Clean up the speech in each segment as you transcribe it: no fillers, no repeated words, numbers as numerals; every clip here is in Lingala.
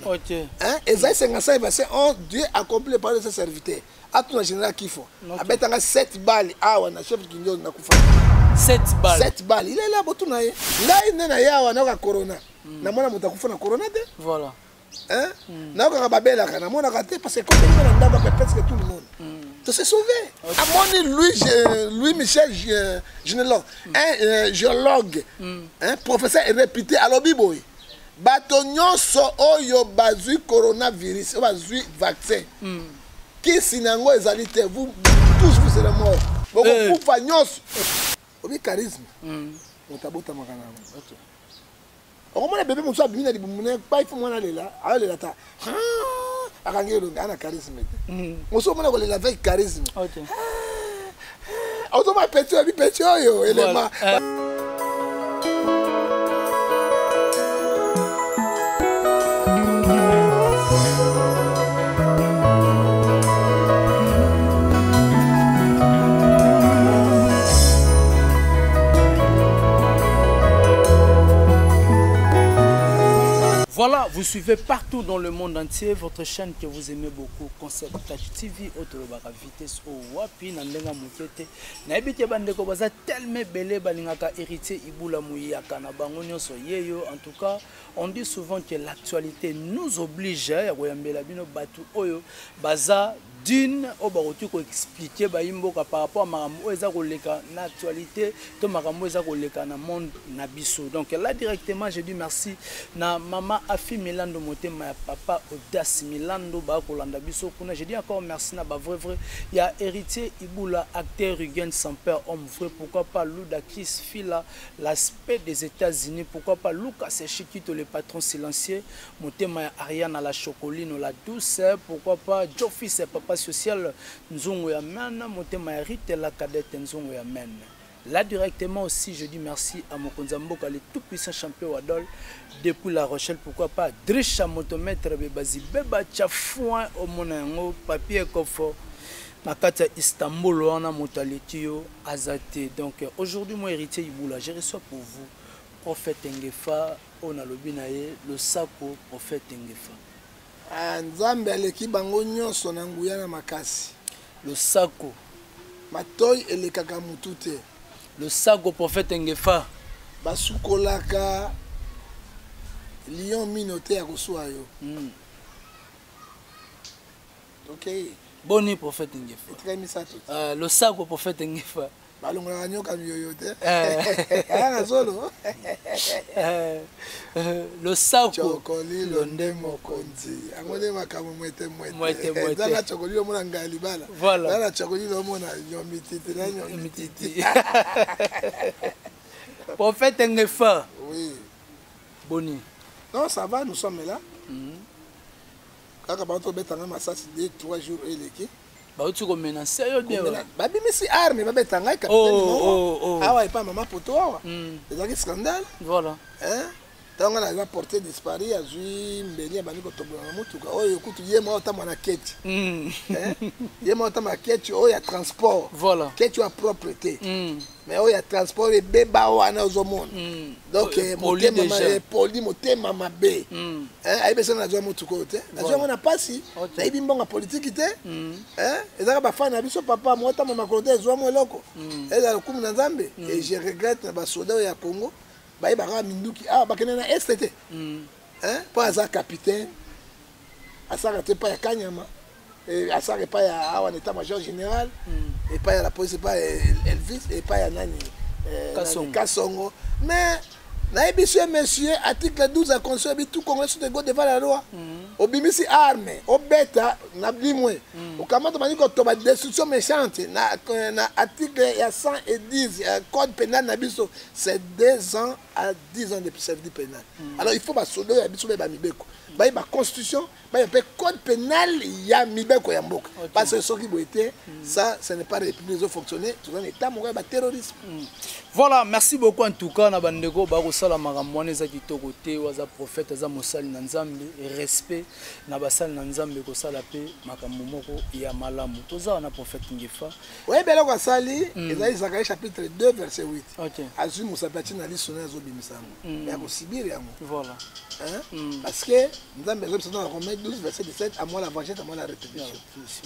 Ok. Et ça, c'est Dieu accomplit par ses serviteurs. À tout le général qu'il faut. Avec 7 balles, chef qui nous a 7 balles. 7 balles. Il est là, pour tout le monde. Là, il est là, il a corona. Na mona muta kufuna corona de. Voilà. Hein? Na ko babela kana mona raté parce que comme il est dans presque tout le monde. Tu s'est sauvé. À mon Louis Michel généalogue, un géologue, un professeur réputé à l'Obiboy. Bato nyonso oyo bazui coronavirus, bazui vaccin. Qui sinango ezalité vous tous vous serez morts. Beaucoup pour fanyos. Obi charisme. Otabota makana. OK. On m'a bébé mon soir bimina di bumune pas il faut moi aller là. Aller là ta. Akangelo ngana charisme. Mon soir mona kolela avec charisme. OK. Automa petit obi petit oyo élément. Voilà, vous suivez partout dans le monde entier votre chaîne que vous aimez beaucoup, Concept Touch TV, Otolobaka Vitesse au Wapi, Nandenga Mukete. Naibite bandeko baza tellement belé balingaka héritier Ibula Mouyaka na bango nyonso yeyo. En tout cas, on dit souvent que l'actualité nous oblige ya koyambela bino batu oyo baza d'une au barotu ko expliquer ba imboka par rapport à makambo eza koleka na actualité to makambo eza koleka na monde na biso. Donc là directement je dis merci na maman Afi Milando Motema ya papa Audace Milando ba kolanda biso kuna. Je dis encore merci na ba vrai il y a héritier Ibula acteur Rugen sans père homme vrai, pourquoi pas Luda Chris Fila l'aspect des États-Unis, pourquoi pas Lucas Chiquito le patron silencieux Motema ya Ariane la Chocoline la douce, pourquoi pas Joffis papa social Nzongo ya Mena Motema ya Rite la cadette Nzongo ya Men. Là directement aussi je dis merci à Mokonzamboka le tout puissant champion Wadol depuis La Rochelle, pourquoi pas Drisha motomètre Bebazi Beba Tchafouin au Monango papier kofo Nakata Istanbul wana motaletio azate. Donc aujourd'hui mon héritier Ibula, je reçois pour vous prophète Ngefa on a lobinaye le sako prophète Ngefa. Nzambe aleki bango nyonso na nguya na makasi. Le sako matoyi elekaka mutu te. Le sako prophète Ngefa basukolaka lion minote ya koswa yo. OK. Boni prophète Ngefa. Très misa tout. Le sako prophète Ngefa. Balonga nyoka yoyo te. Ah solo. Le sako chokoli londe mokonzi. Angone makamu mwete. Dala chokoli lo mona ngali bala. Voilà. Dala chokoli lo mona nyomititi na nyomititi. Prophète Ngefa. Oui. Boni. Non, ça va, nous sommes là. Kaka bato betanga masasi 2-3 jours eleki. Bautu ko menacer yo bien. Babi misi arme babetanga capitaine. Awa et pas maman poto awa. C'est un scandale. Voilà. Hein? Donc on a porté disparu à Zui Mbeli bani ko tobola mutuka. Oyo kutu yema otama na keti. Hein? Yema otama keti oyo transport. Voilà. Keti wa propreté. Mais oyo transport e beba wana ozomona. Donc poli motema mabe. Hein? Aibesa na zwa mutuka ote. Na zwa mona pasi. Na ibi mbonga politique te. Hein? Ezaka ba fana biso papa mota mama kote zwa mo eloko. Eza lokumu na Nzambe et je regrette ba soldats ya Congo. Bah, il va minduki ah bah kenena STT hein pas un capitaine à ça n'était pas ya Kanyama et à ça pas ya awa état-major général et pas ya la police pas Elvis et pas ya nani Kasongo mais naïbisé monsieur article 12 à conseil tout Congolais sous de go devant la loi obimisi arme obeta na blimwe okamata maniko to ba destruction méchante na article ya 110 code pénal na biso c'est 2 ans à 10 ans de service pénal. Alors il faut ba sodo ya biso ba mibeko ba ba constitution ba pe code pénal ya mibeko ya mboka parce que ce qui doit être ça ce n'est pas république fonctionner tout un état mo ba terrorisme. Voilà, merci beaucoup en tout cas na bandeko ba ko sala makambo eza kitoko te waza prophète za mosali na Nzambe respect na basali na nzambe kosala pe makambo moko ya malamu toza na prophète Ngefa ouais belo ko sali ezali Zacharie chapitre 2 verset 8 OK azui musapati na lisona zo bimisango ya ko sibiri yango voilà parce que nzambe zo bisona na Romains 12 verset 17 à moi la vengeance à moi la rétribution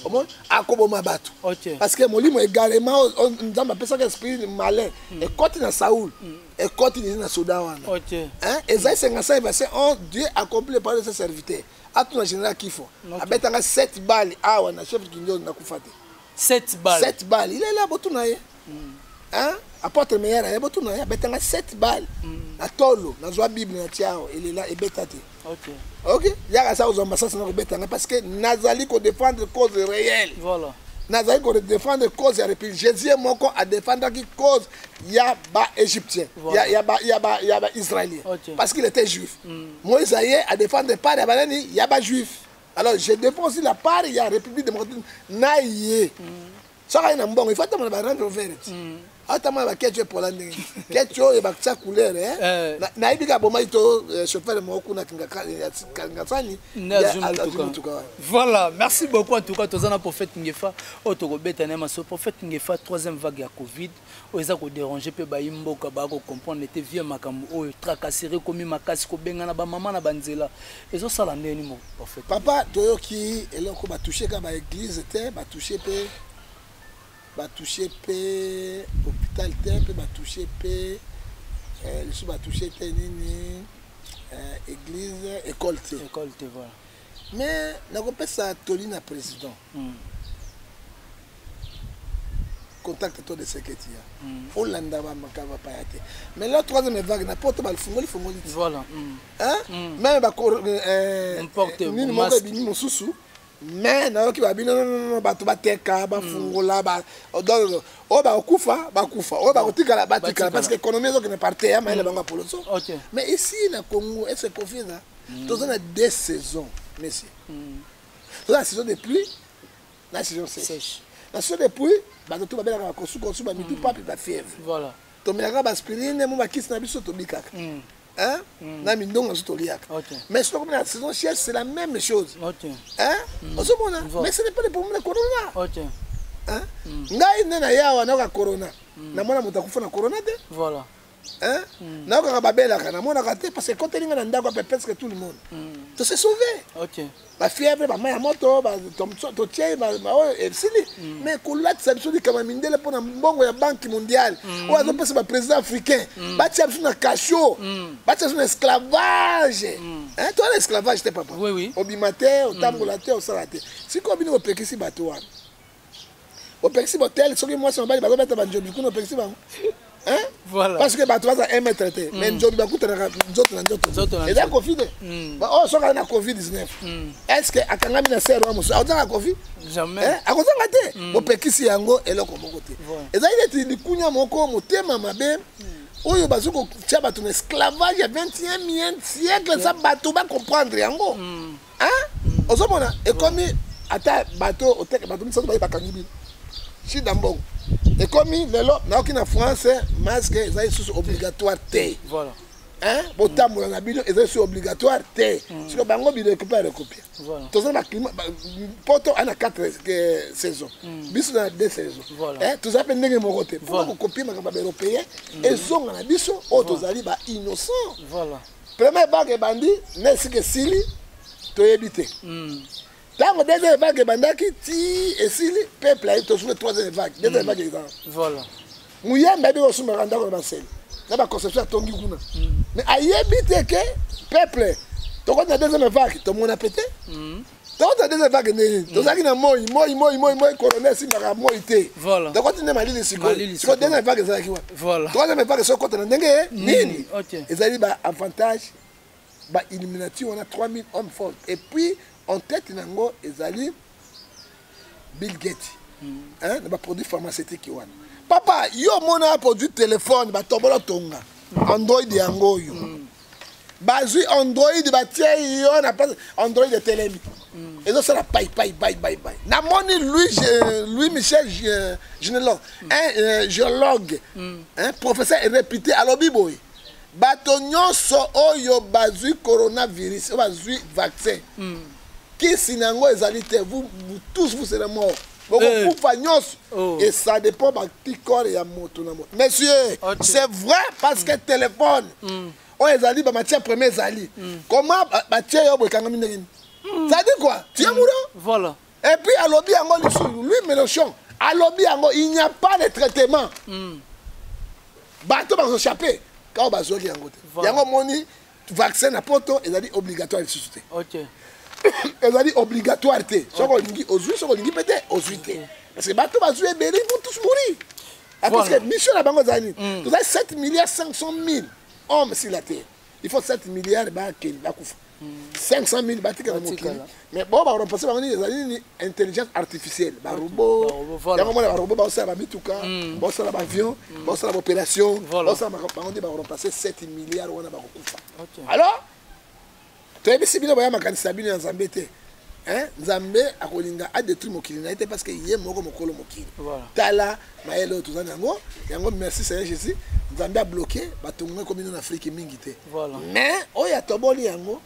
au moins akoboma bato OK parce que molimo également nzambe pesa que esprit malin et côté na Saoul et côté na soda wana OK hein Esaïe 55 verset 11 Dieu accomplit par ses serviteurs à tout le général qu'il faut abetanga 7 balles awa na chef kinyo na kufate 7 balles 7 balles il est là botuna ye hein apôtre meilleur ya botuna ye abetanga 7 balles na tolo na zwa bible na tiao il est là et betate OK OK ya ça aux ambassades na betanga parce que nazali ko défendre cause réelle voilà nazali ko défendre cause ya république Jésus moko a défendre qui cause ya ba égyptien ya ba israélien parce qu'il était juif Moïse a défendre part ya banani ya ba juif alors je défends aussi la part ya république démocratique naïe ça ka ina mbongo il faut tamana ba rendre vert atama ba ketcho polande ketcho e ba tsa couleur na ibika boma ito chauffeur moko na kingatsani voilà merci beaucoup en tout cas tozana prophète Ngefa otokobeta na maso prophète Ngefa troisième vague ya covid oza ko déranger pe ba imboka ba ko comprendre était vieux makambo o tracasserie komi makasi ko bengana ba mama na banzela ezo sala ndeni mo prophète papa toyoki eloko ba toucher ka ba église te ba toucher pe hôpital te ba toucher pe les ba toucher te nini église école te voilà mais na ko pesa tolina président contact toi de secrétaire Hollanda ba makaba pa yate mais la troisième vague na porte ba le fungoli voilà hein même ba importe ni mo ka bini mosusu mais na ki ba bino non ba to ba teka ba fungola ba donc o ba kufa o ba kotikala ba tikala parce que économie zo ne partait ya mais le banga poloso mais ici na Congo est-ce confie là tous on a deux saisons monsieur la saison de pluie la saison sèche la saison de pluie ba to ba bela ka kosu ba mitu pa ba fièvre voilà to melaka ba aspirine mo ba kisi na biso to bikaka hein na mindongo zo to liaka mais ce la saison sèche c'est la même chose hein mais ce n'est pas le problème de corona hein ngai nena yawa na ka corona na mona mutakufa na corona de voilà hein na ka babela kana mona ka te parce que quand elinga na ndako pe presque tout le monde to se sauver ba fièvre ba maya moto ba to tie ba sili mais kulat ça biso di kama mindele pona mbongo ya banque mondiale ou azo pesa ba président africain ba tia biso na cachot ba tia biso na esclavage hein toi l'esclavage te papa oui obimate otambola te osala te siko bino opekisi bato wana opekisi botel soki moi son bali ba mettre ba njobi kuno opekisi ba hein voilà parce que bato baza 1 mètre te mais njobi ba kutana njoto na njoto et da covid ba o soka na covid 19 est-ce que akangami na sero wa muso azanga covid jamais akozanga te opekisi yango eloko moko te ezali neti likunya moko motema mabe oyo bazuko tia bato na esclavage ya 21e siècle ça bato ba comprendre yango hein ozomona ekomi ata bato oteka bato misato ba bakangibi shida mbongo ekomi lelo na okina France masque ezali sous obligatoire te voilà hein botambola na bino ezali obligatoire te siko bango bi récupérer voilà tous na climat poto ana 4 saisons biso na 2 saisons hein tous appelle ndenge moko te pour ko copier makamba européen ezonga na biso o tozali ba innocent voilà première vague bandi nesike sili to yebite tango deuxième vague bandaki ti esili peuple a été sur la troisième vague deuxième vague voilà muyamba bi osuma randa ko basel na ba conception tongi kuna mais ayebite que peuple to ko na deuxième vague to mona pété to ko na deuxième vague ne to zaki na moi colonel si mara moi té voilà to ko tine malili siko siko deuxième vague zaki wa voilà troisième vague so ko na ndenge nini OK ezali ba avantage ba illuminati on a 3000 hommes forts et puis en tête nango ezali Bill Gates hein na ba produit pharmaceutique wana papa yo mona produit téléphone ba tobola tonga Android yango yo bazui Android ba tie yo na Android de télémi ezo sala bye na moni lui Michel géologue un géologue un professeur réputé à l'obiboy bato nyonso oyo bazwi coronavirus oyo bazwi vaccin kisi nango ezali te vous tous vous serez morts bokokufa nyonso et ça dépend bati corps ya moto na moto monsieur c'est vrai parce que téléphone oyo ezali bamatière premier ezali comment batie yo boekangami ndenge nini ça dit quoi tu es mourant voilà et puis alobi yango lisusu lui Mélenchon alobi yango il n'y a pas de traitement bato bakochape quand bazwaki yango te yango moni vaccin na poto ezali obligatoire lisusu te ezali obligatoire te soko olingi ozwi soko olingi pe te ozwi te parce que bato bazwi ebele ils vont tous mourir parce que mission na bango ezali toza 7 milliards 500 000 hommes sur la terre il faut 7 milliards bakufa 500 000 batika na mokili mais bon baromplacer bango nini ezali nini intelligence artificielle barobo yango mona barobo baosala bamituka baosala baavion baosala baopération baosala bango nde baromplacer 7 milliards wana bakokufa alors toyebisi bino baya makanisa bino ya nzambe te nzambe akolinga adétruire mokili na ye te parce que ye moko mokolo mokili tala mayele oyo toza nango yango merci Seigneur Jésus nzambe abloqué batongo komino na Afrique mingi te mais oyo atoboli yango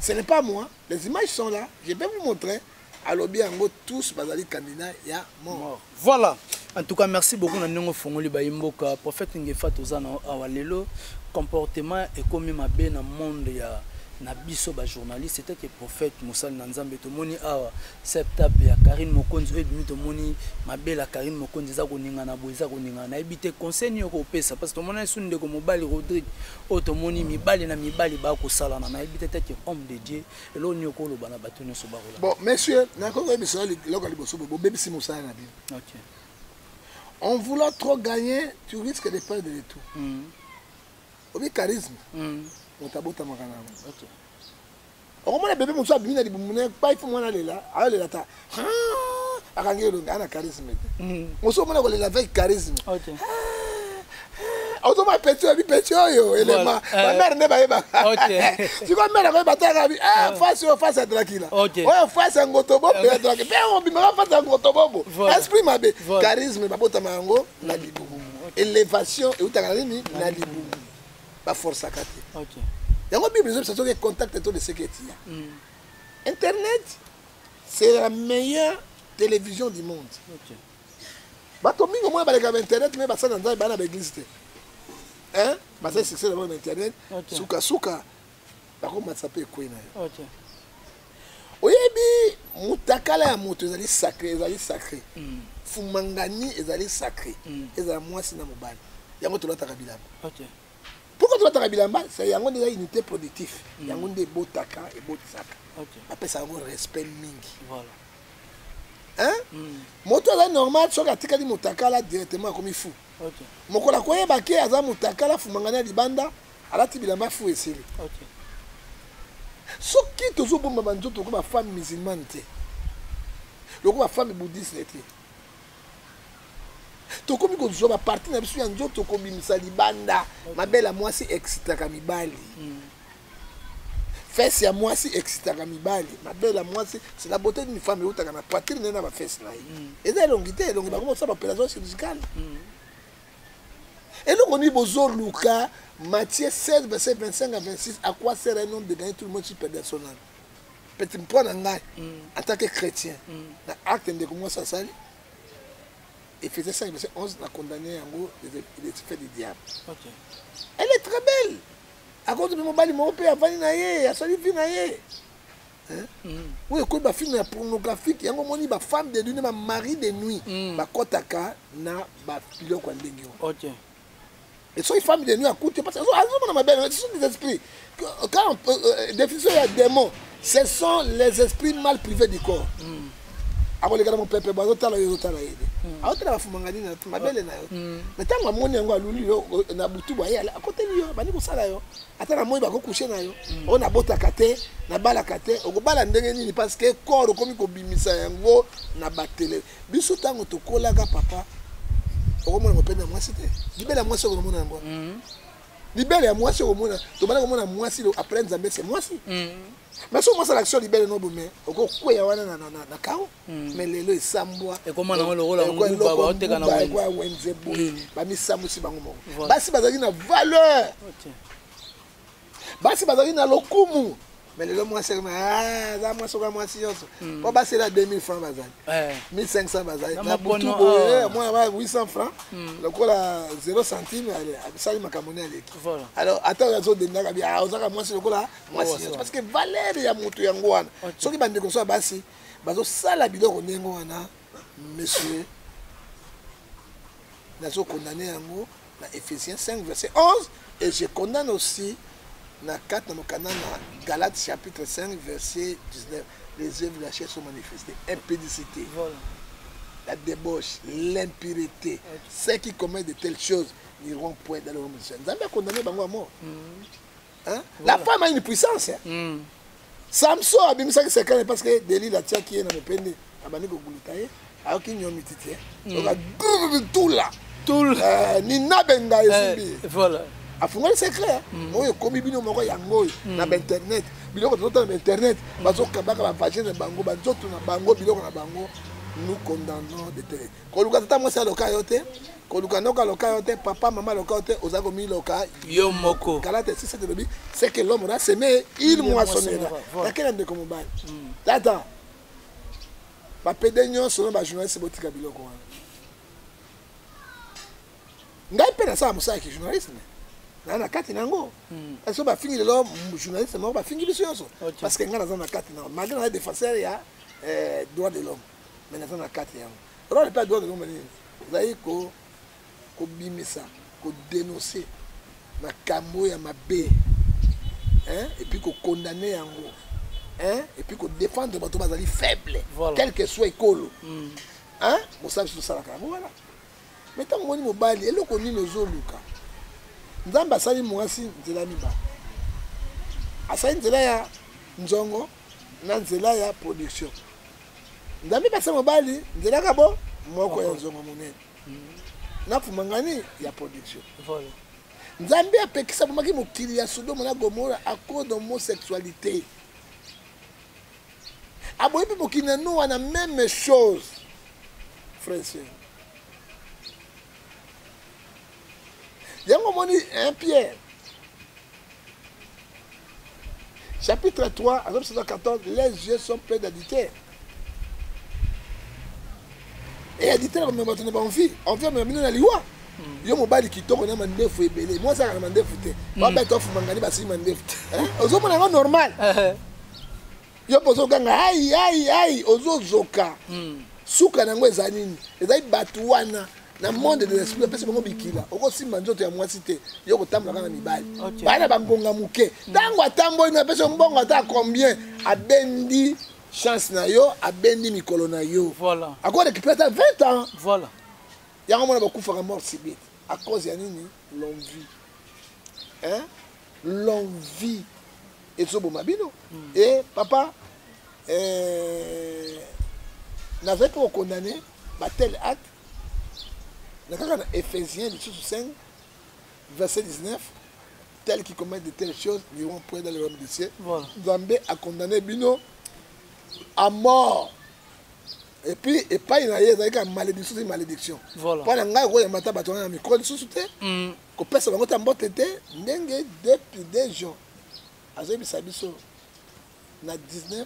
ce n'est pas moi les images sont là je vais vous montrer alobi yango tous bazali candidat ya mort voilà en tout cas merci beaucoup na ndenge fongoli bayimboka prophète ngefa toza na awalelo comportement ekomi mabe na monde ya na biso ba journaliste c'était que prophète Moussa Nanzambe to moni awa septembre ya Karine Mokonzi et demi to moni mabela Karine Mokonzi za koninga na boza koninga na ebité conseil ni ko pesa parce que mona sunde ko mobali Rodrigue o to moni mibali na mibali ba ko sala na ebité que homme de Dieu et lo ni ko lo bana batone so ba ko bon monsieur na ko émission lokali boso bo bebisi Moussa na bien OK en voulant trop gagner tu risques de perdre de tout obi charisme otabota makana OK okomona bébé mosu abimina libumune pa ifo mwana lela alela ta akangelo ngana charisme mosu mona kolela avec charisme OK automa petio bi petio yo elema ma mère ne ba yeba OK tu ko mère ko bataka bi face tranquille oyo face ngotobo be tranquille be on bi ma face ngotobo esprit mabe charisme babota mango na libumu élévation et utaka nini na libumu pas force à cater. OK. Yango Bible c'est que contact tout de ce qui est Internet c'est la meilleure télévision du monde. OK. Bato mingo moi baleka internet mais basa nza bana ba église te. Hein? Basa succès dans internet. Suka bako matsape ko ina. OK. Oyebi mutakala ya moto ezali sacré. Fumangani ezali sacré. Ezala mwasi na mobali. Yango tolata bilamba. OK. Pourquoi tu vas bilamba c'est yango déjà unité productive yango nde botaka et botsaka OK après ça yango respect mingi voilà hein moto là normal soka tikali motaka là directement comme il faut OK mokola koyeba ke aza motaka la fumangana libanda alati bilamba fou esili OK soki tozo bomba banzoto ko ba femme musulmane te loko ba femme bouddhiste te tokomi kozwa ba parti na biso ya nzoto kobimisa libanda mabela mwasi excitaka mibali fesse ya mwasi excitaka mibali mabela mwasi c'est la beauté d'une femme utaka na poitrine na ba fesse na ye eza elongité elongi bakoma kosala opération chirurgicale elongo ni bozo luka Matthieu 16 verset 25 à 26 à quoi sert un homme de gagner tout le monde sur personnel petit point en ngai en tant que chrétien na acte de comment ça sali Éphésiens 5, verset 11, l'a condamné en gros les effets du diable. OK. Elle est très belle. À cause de mon bali, mon père, il a fallu finir. Oui, quand ma fille est pornographique, il y a un moment où ma femme de nuit, ma mari de nuit, ma kotaka na ba pilo kwa ndenge. OK. Et soit une femme de nuit à côté parce que ce sont des esprits. Quand définition il y a démons, ce sont les esprits mal privés du corps. Ako le kana mon peuple bazo tala yo tala yede awotela bafumangani na mabele na yo metango amoni yango aluli yo na butu boye ala akoteli yo bani kosala yo ata na moi bako coucher na yo on abota kate na bala kate okobala ndenge nini parce que corps komi ko bimisa yango na batele biso tango tokolaka papa okomona mopenda mwasi te libela mwasi okomona yango libela ya mwasi okomona to bana komona mwasi lo après nzambe c'est mwasi Mais si on a l'action libérée, on mais au quoi y a na kao, mais les lois sambwa. Et comment on le rôle en groupe, bah t'es quand même. Quoi wenze bo, bah mi sambu si bango. Bah si bazali na valeur. Bah si bazali na lokumu. Mais les lois c'est ah, ça moi soka moi si yoso. Bon bah c'est là 2000 francs bazali. 1500 bazali. Na tout moi 800 francs. Le quoi la 0 centime ça il m'a camoné avec. Voilà. Alors attends les autres de naga bien osaka moi c'est le quoi là moi si parce que valeur ya mutu yango wana. Soki bande ko so basi bazo sala biloko ndengo wana monsieur nazo condamné yango na Ephésiens 5 verset 11 et je condamne aussi na 4 dans mon canal Galates chapitre 5 verset 19 les œuvres de la chair sont manifestées impudicité voilà. La débauche l'impureté ceux qui commettent de telles choses n'iront point dans le royaume de Dieu. Nous avons condamné bango à mort hein? Voilà. La femme a une puissance hein? Samson a bien ça que c'est quand parce que Deli la tia qui est dans le pende abani ko gulitaye alors qu'il n'y a mitité donc tout là ni nabenga ici voilà afunga secret oyo komi bino moko yango na internet biloko toto na internet bazo kabaka ba page na bango bazoto na bango biloko na bango nous condamnons de télé koluka tata moi c'est loka yote koluka noka loka yote papa maman loka yote ozako mi loka yo moko Galate 6 de lobi c'est que l'homme a semé il moissonnera laquelle de comme bal tata ba pédénion selon ba journaliste botika biloko ngai pena ça musa ki journaliste na kati nango parce que ba fingi le journaliste mo ba fingi biso yoso parce que ngana na kati na malgré la défenseur ya droit de l'homme mais na na kati yango alors le pas droit de l'homme ni zayi ko bimisa ko dénoncer na kambo ya mabe hein et puis ko condamner yango hein et puis ko défendre bato bazali faible quel que soit écolo hein mo sabe tout ça la voilà mais tant moni mobali eloko ni nozoluka nzamba asali mwasi nzela miba asali nzela ya nzongo na nzela ya production nzambi basa mobali nzela kabo moko ya nzongo monene na fumangani ya production voilà nzambi apekisa bomaki mokili ya Sodome na Gomora à cause de homosexualité aboyi pe mokili na nous wana même chose frère yango moni 1 Pierre chapitre 3 à verset 14 les yeux sont pleins d'adultère et adultère comme maintenant ne pas on vient même na liwa yo mobali kitoko na mandefu ebele moi ça na mandefu te ba beto fu mangani basi mandefu ozo mona normal yo pozo ganga ai ozo zoka suka nango ezanini ezai batu wana na monde de l'esprit pese bango bikila okosimba nzoto ya mwasi te yo kotambola kaka na mibali bana bangonga muke ntango atamboyi na pese mbongo ata combien abendi chance na yo abendi mikolo na yo voilà ako récupérer 20 ans voilà yango mona bakufaka mort subite à cause ya nini l'envie hein l'envie ezoboma bino et papa n'avait pas condamné tel acte. Dans Ephésiens 5, verset 19, tels qui commettent de telles choses n'iront point dans le royaume des cieux. Zambé a condamné Bino à mort. Et puis, et pas une malédiction, c'est une malédiction. Voilà. Pendant que vous avez maté un micro de sous-souté, que personne n'a pas de n'engue depuis des gens. Azobi Sabiso, na 19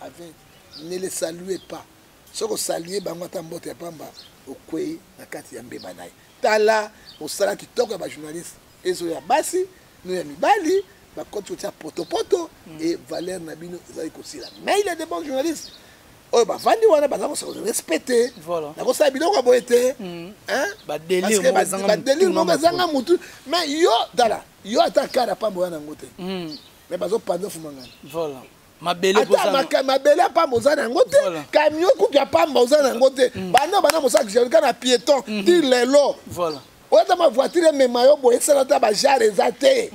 à 20, ne les saluez pas. Ce que vous saluez, vous avez un pamba. Okwe na kati ya mbeba naye tala osala kitoko ba journaliste ezo ya basi no ya mibali ba koto poto et valeur na bino ezali kosila mais il est des bons journalistes oyo ba vandi wana ba ko respecter voilà na ko sa biloko boyete hein ba délire mo bazanga mutu mais yo dala yo atakara pambo wana ngote mais bazo pando fumangana voilà mabele pa mozana ngote camion kukia pa mozana ngote bana mosaka jerika na piéton ti lelo voilà oza ma voiture mema yo boye sala ta ba jare zate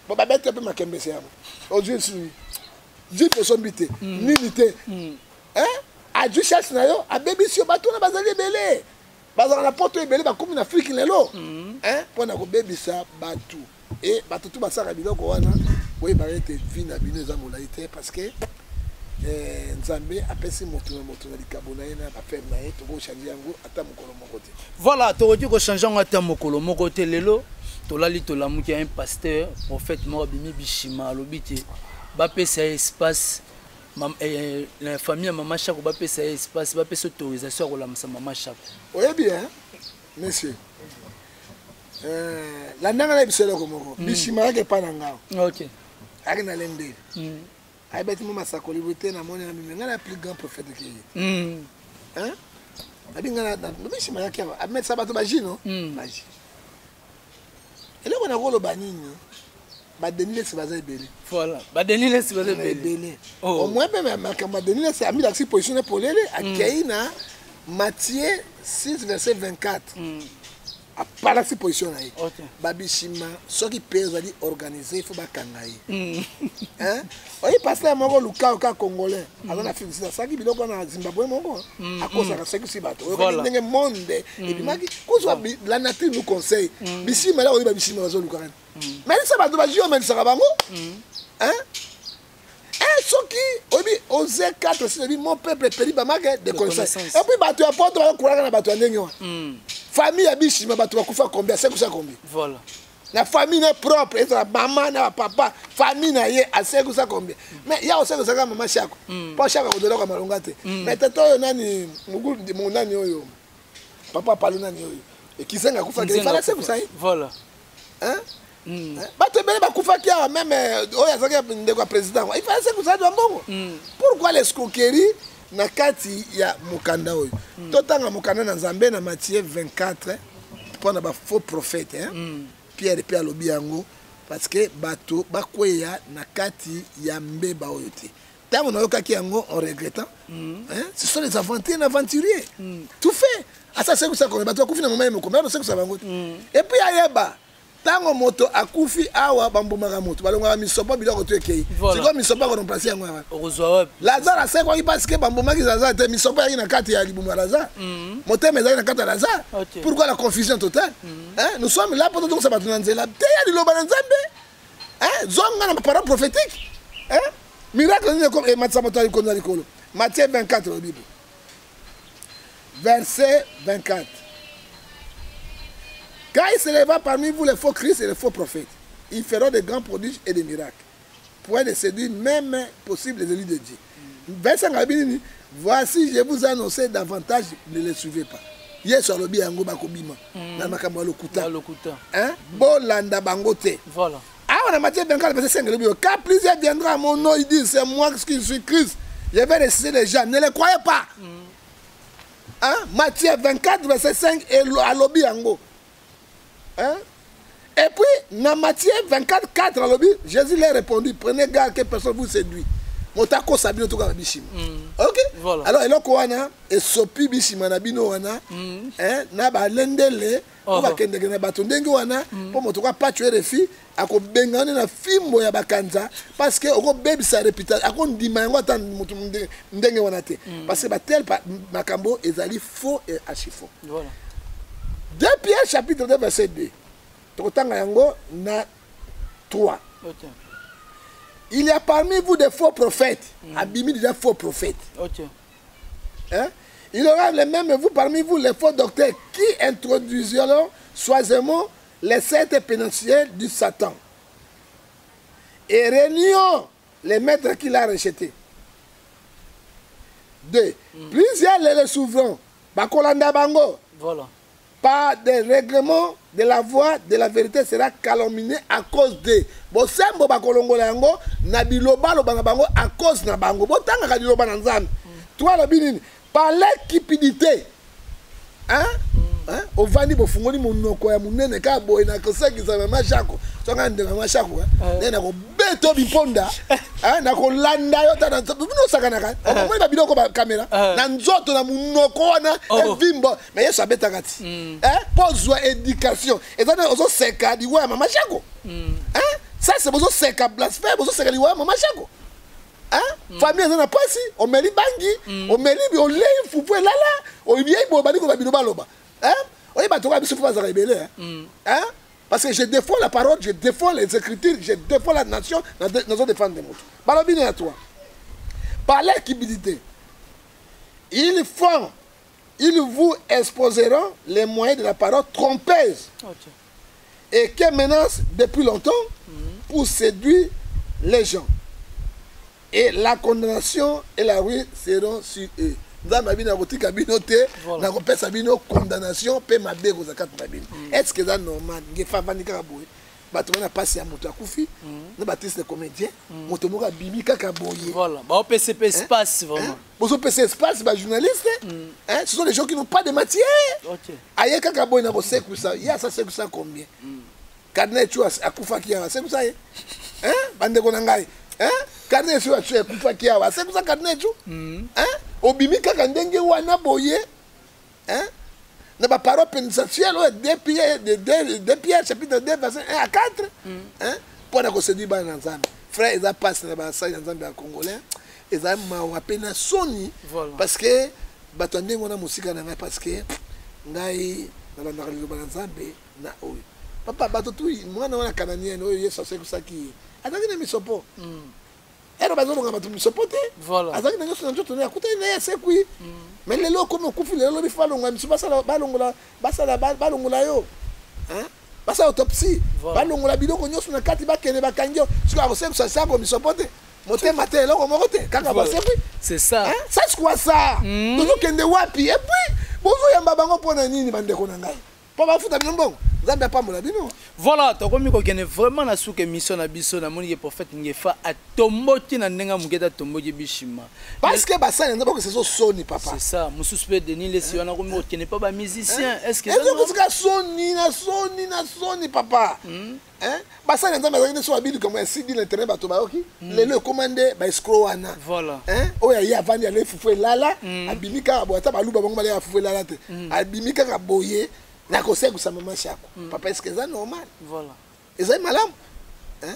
bo ba bete pe makembe se yabo ozu su jipe sombite nilité hein a du chasse na yo a bebi si bato na bazali belé bazala na poto ebele ba komi na Afrique lelo hein pona ko bebi sa batu et bato tu basaka biloko wana oui bah être vie na bino za molaité parce que Nzambe apesi moto na likabona na ba faire na et to changer yango ata mokolo moko te. Voilà, to ko changer yango ata mokolo moko te lelo to lali to lamuki un pasteur prophète mort bimi bishima lobiti ba pesa espace la famille Maman Chako ba pesa espace ba pesa autorisation ko lamsa Maman Chako. Oui bien monsieur. La ndanga na biselo ko moko bishima ke pa na ngao. OK. Ari na lende. Ay beti mo masakoli bote na moni na mimi ngala plus grand prophète que hein abi ngala no bishima yake a mettre sabato baji no baji. Ele ko na rolo banini ba denile se baza ebele. Voilà, ba denile se baza ebele. Au moins même ma denile se a mis l'accent positionné pour lele akei na Matthieu 6 verset 24. A pas cette position là. Babishima soki pèse dit organiser il faut ba kangai. Hein? Oui pasteur moko luka ka congolais. Alors na film ça qui biloko na Zimbabwe moko. À cause de ça que c'est bateau. Ndenge monde et puis maki kozwa la nature nous conseille. Bishima là on babishima zo luka. Mais ça bateau ba jio mais ça ka bango. Hein? Soki obi Osée 4 c'est dit mon peuple périt ba marque de connaissance. Et puis bateau apporte ba courage na bateau ndenge wa. Famille ya bishima bato bakufa combien c'est ça combien voilà la famille est propre et la maman na papa famille na ye a c'est ça combien mais ya aussi ça Maman Chako pas Chako ko dola ko malonga te mais tato yo nani mugulu mon nani oyo papa palo nani oyo et qui senga kufa ke fala c'est ça voilà hein bato bele bakufa ki même oyo azaka ndeko président il fallait c'est ça do mbongo pourquoi l'escroquerie na kati ya mukanda oyo totanga mukanda na Nzambe na Matthieu 24 pour na ba faux prophète Pierre pe alobi yango parce que bato bakweya na kati ya mbeba oyo te tango na yokaki yango en regrettant ce sont les aventuriers tout fait à ça c'est que ça qu'on bato akufi na moment yemo combien c'est que ça bango et puis ayeba tango moto akufi awa bambomaka moto balongaka misopa biloko to ekei siko misopa ko remplacer yango ya Lazare c'est quoi parce que bambomaki Lazare te misopa yaki na kati ya libuma Lazare motema ezali na kati ya Lazare pourquoi la confusion totale hein nous sommes là pour donc ça batuna nzela te ya liloba na Nzambe hein zonga na parole prophétique hein miracle ni comme Matthieu moto ali konza likolo Matthieu 24 le Bible verset 24. Quand il s'élèvera parmi vous les faux Christ et les faux prophètes, ils feront de grands prodiges et des miracles, pour de séduire même possible les élus de Dieu. Verset 15, voici, je vous annonce davantage, ne les suivez pas. Hier sur le bien, bakobima, na makambo lokuta. Hein? Bolanda bangote. Voilà. Ah, on a Matthieu 24, verset 5, car plusieurs viendront à mon nom, ils disent, c'est moi qui suis Christ. Je vais ressusciter les gens. Ne les croyez pas. Hein? Matthieu 24, verset 5, et à l'obi yango. Hein? Et puis, dans Matthieu 24, 4, Jésus leur répondit, prenez garde que personne vous séduit. Motako sabino to ka bishima. OK? Voilà. Alors eloko wana esopi bishima na bino wana na ba lendele ko ba kende na bato ndenge wana po moto ka pa tuer refi ako bengana na fimbo ya bakanza parce que oko baby sa réputation ako ndima yango ata moto ndenge wana te parce que ba tel makambo ezali faux et archi faux. Voilà. 2 Pierre chapitre 2 verset 2. Tokotanga yango na 3. OK. Il y a parmi vous des faux prophètes. Abimi des faux prophètes. Ok. Hein? Il y aura les mêmes vous parmi vous les faux docteurs qui introduiront soisement les sectes pénitentiaires du Satan. Et réunions les maîtres qu'il a rejetés. 2. Plusieurs les souverains. Bakolanda bango. Voilà. Par des règlements de la voie de la vérité sera calomnié à cause de bosembo bakolongola yango na biloba lo banga bango à cause na bango botanga ka biloba na Nzambe toi lo binini par l'écupidité hein hein ovandi bofungoli monoko ya munene ka boy na kosekisa Maman Chako songa nde Maman Chako na ko beto biponda hein na ko landa yo tana bino sakana ka mo ba biloko ba camera na nzoto na munoko na evimbo mais yeso abeta kati hein pozwa éducation et ça ozo seka di wa Maman Chako hein ça c'est bozo seka blasphème bozo seka di wa Maman Chako hein famille na pasi o meli bangi o meli bi o lei fupu lala o biye bo bali ko ba bino baloba hein oye ba to ka biso fupa za rebele hein Parce que je défends la parole, je défends les écritures, je défends la nation, nous allons défendre des mots. Balabine à toi. Par l'équité, ils vous exposeront les moyens de la parole trompeuse. Et qui menace depuis longtemps pour séduire les gens. Et la condamnation et la ruine seront sur eux. Dans ma vie, dans votre cabinote, dans votre sabino condamnation, paie ma bête aux actes de ma vie. Est-ce que c'est normal? Il faut pas dire que passé à moto akufi, na batiste comédien, moto moka bimi kaka boye. Voilà, bah PCP espace vraiment. Bozo PC espace ba journaliste, hein, ce sont des gens qui n'ont pas de matière. OK. Aye kaka boye na bosé ça, il y a ça c'est ça combien? Carnet tu akufa ki c'est ça hein? Bande ko ngai. Hein? Carnet tu akufa ki c'est ça carnet tu? Hein? Obimi kaka ndenge wana boye. Hein? Dans la parole pénitentiaire, 2 Pierre, chapitre 2, verset 1 à 4. Pour que se dise, frère, ils ont passé dans le sang congolais, ils ont appelé na Sony, parce que, batondé mon musique parce que, ngai, na na oyo. Papa, batotou, moi, na wana canadien, oyo, ça c'est ça qui. Attendez, na misopo. Era bazolo nga batu misopote. Voilà. Azaki na nyoso na njoto na kuta na c'est kui. Mais lelo comme kufi lelo bi falonga miso basala balongola yo. Hein? Basa autopsie. Balongola biloko nyoso na kati bakene bakangyo. Siko akose ça ko misopote. Moté maté loko mokote. Kaka ba c'est kui. C'est ça. Hein? Ça c'est quoi ça? Tozo kende wapi? Et puis bozo yamba bango pona nini bande ko na ngai. Po ba futa binombo. Voilà, tu as vraiment na souke mission na biso na moni prophète ngefa atomboki na ndenga mugeta tomboki bishima. Parce que basa nda ba que c'est Sony papa. C'est ça, mon suspect Denis les siona ko mi n'est pas ba musicien. Est-ce que c'est Sony papa? Hein? Basa nda ba que so abili comme un CD l'internet ba to ba oki. Le commandé ba escrow wana. Voilà. Hein? Oya ya vandi ale fufu lala, abimika ba ta ba luba bango ba ya fufu lala te. Abimika ka boye. Na conseil ça maman chako. Papa est-ce que c'est normal? Voilà. Et ça malade. Hein?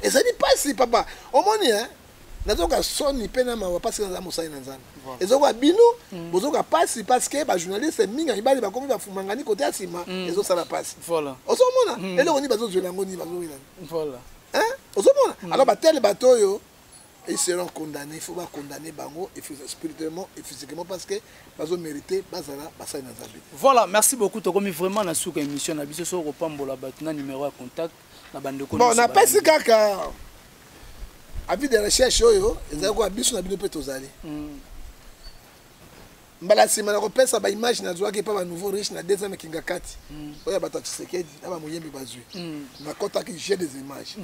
Et ça dit pas si papa. Au moins hein. Na zoka Sony pena ma parce que na musai na nzana. Et zoka bino, bozoka passe parce que ba journaliste minga ibali ba komi ba fumangani côté asima, et zo ça la passe. Voilà. Osomona, et là on y bazo jolango ni bazo ila. Voilà. Hein? Osomona. Alors ba tel bateau yo ils seront condamnés, il faut pas condamner Bango spirituellement et physiquement parce que ils ont mérité Voilà, merci beaucoup. Tu as vraiment na souka émission na biso so repambola batuna numéro de contact na bande ko. Bon, on a pas si kaka avis de recherche yo, ils ont ko biso na bino pe tozali. Mbala sima na ko pesa ba image na zwa ke pa ba nouveau riche na deuxième kinga kati. Oya bata Tshisekedi na ba moyembi bazui. Na kota ki j'ai des images.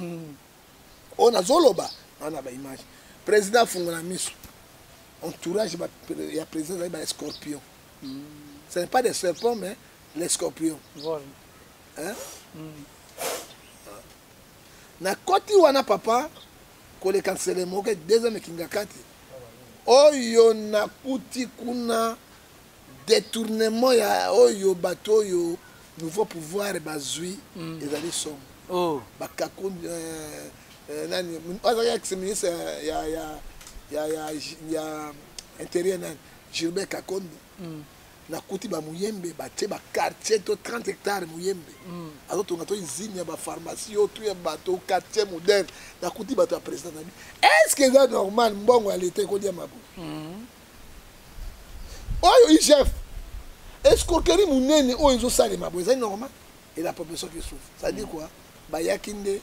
On a zoloba. On a une image. Président Fungona Miso. Entourage, il y a président des scorpions. Ce n'est pas des serpents, mais les scorpions. Voilà. Hein? Na koti wana papa, ko le cancele moke deuxième kingakati. Oyo na kuti kuna détournement ya oyo bato yo nouveau pouvoir bazui ezali som. Oh, bakakundi nani oza ex-ministre ya intérieur nani Gilbert Kakondi na kuti ba muyembe batie ba quartier to 30 hectares muyembe azotonga to usine ya ba pharmacie to ya bato quartier moderne na kuti bato ya président nabi. Est-ce que c'est normal mbongo alete ko dia mabu oyo chef escroquerie munene oyo zo sale mabu c'est normal et la population qui souffre ça dit quoi ba yakinde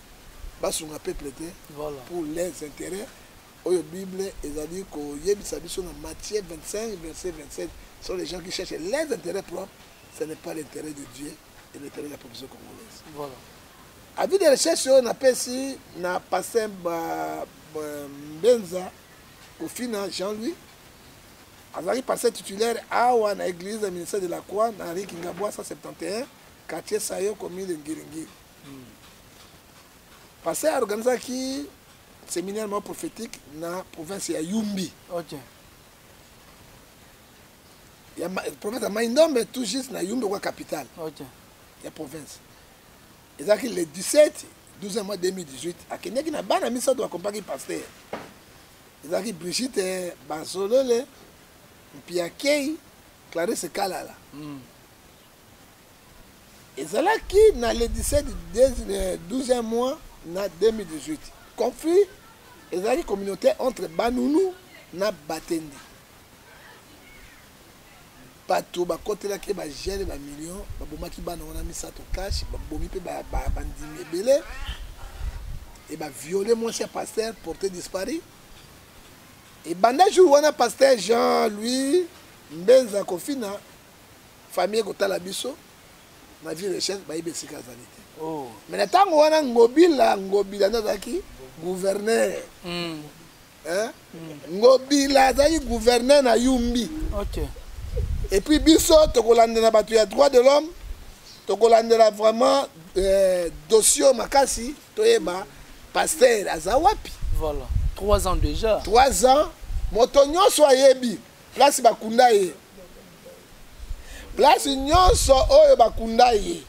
basunga peuple voilà. Pour les intérêts oyo Bible ezali ko yebisa biso na Matthieu 25 verset 27 sont les gens qui cherchent les intérêts propres, ce n'est pas l'intérêt de Dieu et l'intérêt de la population congolaise. Voilà. Avis de recherche on appelle ici na passé Benza au final Jean-Louis azali passé titulaire awa na église du ministère de la Croix na rue Kingabwa 171 quartier Sayo commune de Ngiringiri. Passé à organiser qui séminaire prophétique dans la province de Yumbi. Ok. Il y a la province de Maïndom, mais tout juste dans Yumbi, la capitale. Ok. Il y a la province. Et ça, le 17, 12 mois 2018, à Kenya, qui n'a pas mis ça de accompagner le pasteur. Et ça, Brigitte Bansolole, puis à Kei, Clarisse Kalala. ezalaki na le 12e mois na 2018 conflit ezalaki communauté entre Banunu na Batendi bato bakotelaki bagele bamillion babomaki bana wana misato cash babomi mpe bandimi ebele e baviole mwasi ya pasteur porté disparu ebanda jour wana pasteur Jean-Louis Mbenza Kofina famille ekotala biso na vie recherche bayiba esika azali te mais na ntango wana ngobila nde azalaki gouverneur ngobila azalaki gouverneur na Yumbi. Et puis biso tokolandela bato ya droit de l'homme tokolandela vraiment dossier makasi toyeba pasteur aza wapi. Voilà, 3 ans déjà. 3 ans moto nyonso ayebi place bakunda ye place nyonso oyo bakunda ye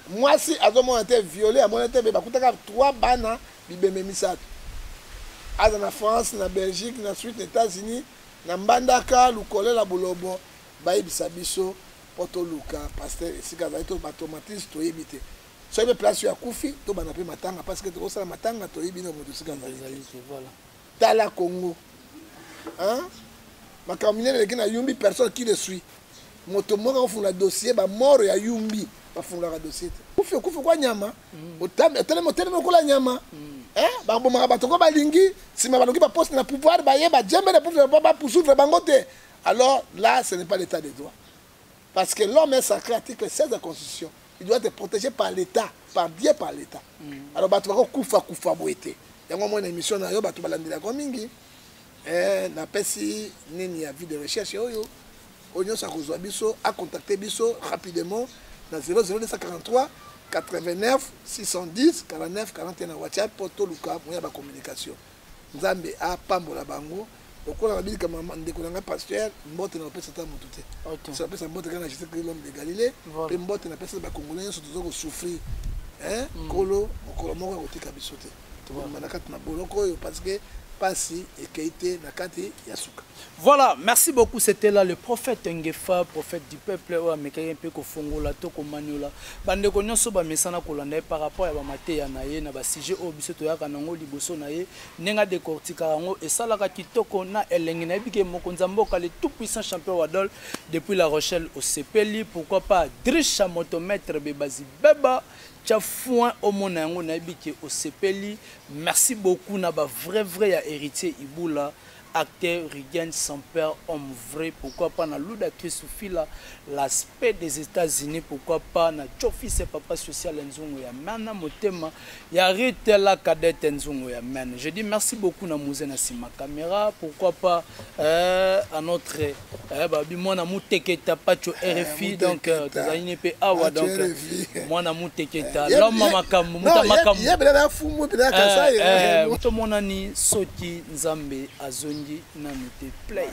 mwasi azomona te violé amona te bakutaka 3 bana bibeme misato aza na France na Belgique na Suisse na États-Unis na mbandaka lukolela bulobo bayibisa biso poto luka pasteur esika zali to batomatiste toyebi te soyebe place ya kufi to bana pe matanga parce que tokosala matanga toyebi na moto esika zali voilà tala Congo hein makamine leki na Yumbi personne qui le suit moto moko ofuna dossier ba mort ya Yumbi bafungaka dossier te kufi kwa nyama otelemo kola nyama babomaka bato ko balingi sima baloki baposte na pouvoir bayeba djembe na pouvoir ba poursuivre bango te. Alors là ce n'est pas l'état de droit parce que l'homme est sacré, article 16 de la constitution, il doit être protégé par l'état, par Dieu, par l'état. Alors bato bako kufa boete yango mo na émission na yo bato balandela ko mingi na pesi nini ya vie de recherche oyo onyo sa kozwa biso a contacter biso rapidement na 00243 89 610 49 41 na WhatsApp poto luka moya ba communication nzambe a pambola bango okola babili kama ndeko nanga pasteur mbote na pesa ta mutu te ça pesa mbote kana Jésus Christ l'homme de Galilée pe mbote na pesa ba congolais so tozoko souffrir kolo okolo moko kotika biso te to manakati na boloko yo parce que pasi ekeite na kati ya suka. Voilà, merci beaucoup. C'était là le prophète Ngefa, prophète du peuple. Ou américain peu kofongola to komaniola. Bande konyo so ba mesana kolanda par rapport à ba maté ya naye na ba sujet o biso to yaka nango liboso naye nenga décortiquer yango et ça la kitoko na elengi na bike mokonza mboka le tout puissant champion Wadol depuis La Rochelle au Sepeli, pourquoi pas Drisha motomètre bebazi beba Tchafouin au monango na bike au Sepeli. Merci beaucoup na ba vrai ya héritier Iboula. Acteur, Rigen, sans père, homme vrai, pourquoi pas na Luda Christoufila, l'aspect des États-Unis, pourquoi pas na Tchofi, c'est papa social Nzungu ya Mana Motema, ya Ritela Kadete Nzungu ya Men. Je dis merci beaucoup na Mouze na Sima Caméra, pourquoi pas à notre babi moi na Mouteketa Pacho RFI, donc Tazani pe awa donc moi na Mouteketa, l'homme makamu, muta makamu. Ya bela fumu bela kasai. Muto monani Soti Nzambe Azoni. Play.